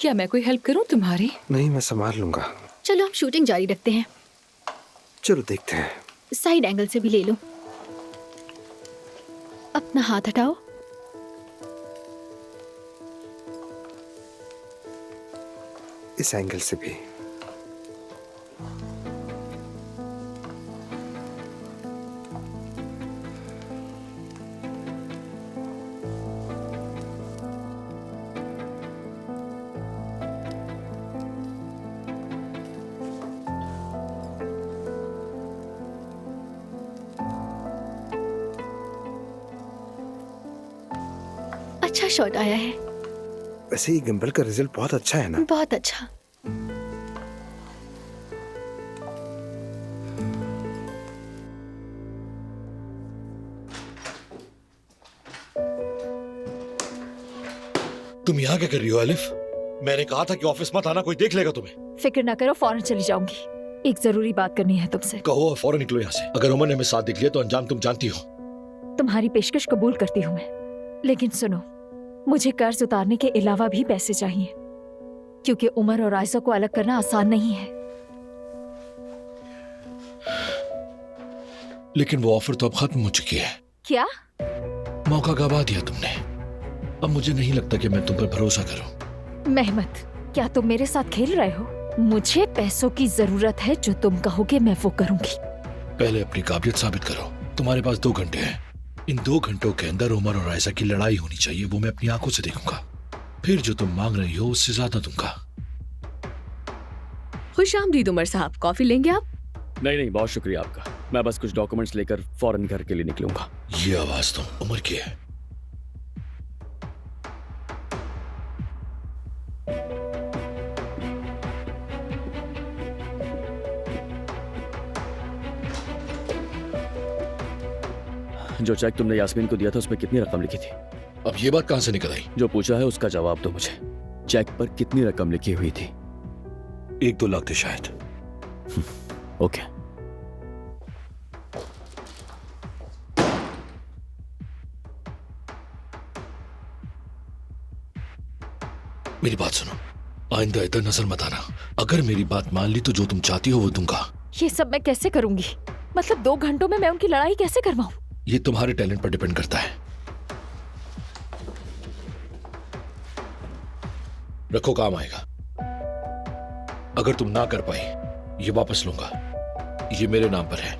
क्या मैं कोई हेल्प करूं तुम्हारी? नहीं, मैं संभाल लूंगा। चलो हम शूटिंग जारी रखते हैं। चलो देखते हैं। साइड एंगल से भी ले लो। अपना हाथ हटाओ। इस एंगल से भी। अच्छा शॉट आया है। वैसे ही गिम्बल का रिजल्ट बहुत अच्छा है ना? बहुत अच्छा। तुम यहाँ क्या कर रही हो आलिफ? मैंने कहा था कि ऑफिस मत आना, कोई देख लेगा तुम्हें। फिक्र ना करो, फौरन चली जाऊंगी। एक जरूरी बात करनी है तुमसे। कहो और फौरन निकलो यहाँ से। अगर उमर ने हमें साथ देख लिया तो अंजाम तुम जानती हो। तुम्हारी पेशकश कबूल करती हूँ मैं, लेकिन सुनो, मुझे कर्ज उतारने के अलावा भी पैसे चाहिए, क्योंकि उमर और आयशा को अलग करना आसान नहीं है। लेकिन वो ऑफर तो अब खत्म हो चुकी है। क्या? मौका गवा दिया तुमने। अब मुझे नहीं लगता कि मैं तुम पर भरोसा करूं। मेहमत, क्या तुम मेरे साथ खेल रहे हो? मुझे पैसों की जरूरत है, जो तुम कहोगे मैं वो करूंगी। पहले अपनी काबिलियत साबित करो। तुम्हारे पास 2 घंटे हैं। इन 2 घंटों के अंदर उमर और आयशा की लड़ाई होनी चाहिए, वो मैं अपनी आंखों से देखूंगा। फिर जो तुम मांग रही हो उससे ज्यादा दूंगा। खुशामदीद उमर साहब, कॉफी लेंगे आप? नहीं, बहुत शुक्रिया आपका। मैं बस कुछ डॉक्यूमेंट्स लेकर फौरन घर के लिए निकलूंगा। ये आवाज तो उमर की है। जो चेक तुमने यास्मीन को दिया था उसमें कितनी रकम लिखी थी? अब ये बात कहां से निकल आई? जो पूछा है उसका जवाब दो मुझे। चेक पर कितनी रकम लिखी हुई थी? 1-2 लाख थे शायद। ओके। मेरी बात सुनो, आइंदा इधर नजर मत आना। अगर मेरी बात मान ली तो जो तुम चाहती हो वो दूंगा। ये सब मैं कैसे करूंगी? मतलब 2 घंटों में मैं उनकी लड़ाई कैसे करवाऊं? ये तुम्हारे टैलेंट पर डिपेंड करता है। रखो, काम आएगा। अगर तुम ना कर पाई, ये वापस लूंगा। ये मेरे नाम पर है।